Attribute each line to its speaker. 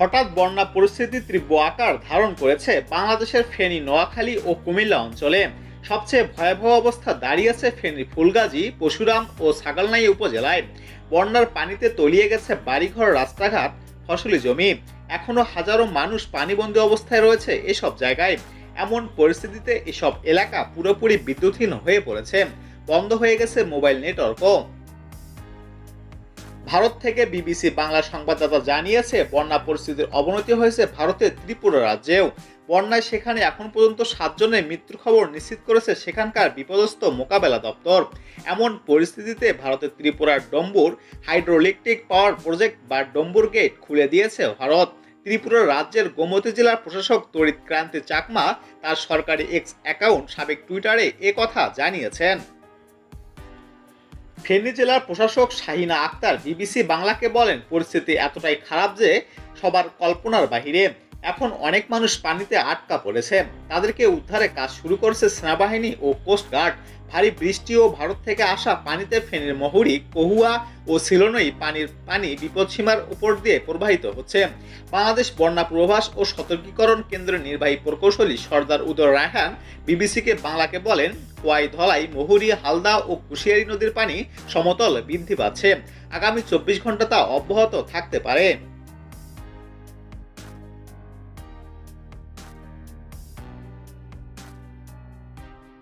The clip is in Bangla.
Speaker 1: হঠাৎ বন্যা পরিস্থিতি তীব্র আকার ধারণ করেছে বাংলাদেশের ফেনী, নোয়াখালী ও কুমিল্লা অঞ্চলে। সবচেয়ে ভয়াবহ অবস্থা দাঁড়িয়েছে ফেনীর ফুলগাজী, পরশুরাম ও ছাগলনাইয়া উপজেলায়। বন্যার পানিতে তলিয়ে গেছে বাড়িঘর, রাস্তাঘাট, ফসলি জমি। এখনো হাজারো মানুষ পানিবন্দী অবস্থায় রয়েছে এসব জায়গায়। এমন পরিস্থিতিতে এসব এলাকা পুরোপুরি বিদ্যুৎহীন হয়ে পড়েছে। বন্ধ হয়ে গেছে মোবাইল নেটওয়ার্কও। ভারত থেকে বিবিসি বাংলা সংবাদদাতা জানিয়েছে, বন্যা পরিস্থিতির অবনতি হয়েছে ভারতের ত্রিপুরা রাজ্যেও। বন্যায় সেখানে এখন পর্যন্ত 7 জনের মৃত্যুর খবর নিশ্চিত করেছে সেখানকার বিপদস্ত মোকাবেলা দপ্তর। এমন পরিস্থিতিতে ভারতের ত্রিপুরার ডম্বুর হাইড্রোইলেকট্রিক পাওয়ার প্রজেক্ট বা ডম্বুর গেট খুলে দিয়েছে ভারত। ত্রিপুরা রাজ্যের গোমতী জেলার প্রশাসক তড়িৎ ক্রান্তি চাকমা তার সরকারি এক্স অ্যাকাউন্ট সাবেক টুইটারে কথা জানিয়েছেন। ফেনী জেলার প্রশাসক শাহিনা আক্তার বিবিসি বাংলাকে বলেন, পরিস্থিতি এতটাই খারাপ যে সবার কল্পনার বাহিরে। এখন অনেক মানুষ পানিতে আটকা পড়েছে। তাদেরকে উদ্ধারে কাজ শুরু করেছে সেনাবাহিনী ও কোস্টগার্ড। ভারী বৃষ্টি ও ভারত থেকে আসা পানিতে ফেনীর মহুরী, কহুয়া ও সিলোনই পানি বিপদসীমার উপর দিয়ে প্রবাহিত হচ্ছে। বাংলাদেশ বন্যা পূর্বাভাস ও সতর্কীকরণ কেন্দ্রের নির্বাহী প্রকৌশলী সর্দার উদয় রায়হান বিবিসিকে বাংলাকে বলেন, খোয়াই, ধলাই, মহুরী, হালদা ও কুশিয়ারি নদীর পানি সমতল বৃদ্ধি পাচ্ছে। আগামী 24 ঘন্টা তা অব্যাহত থাকতে পারে।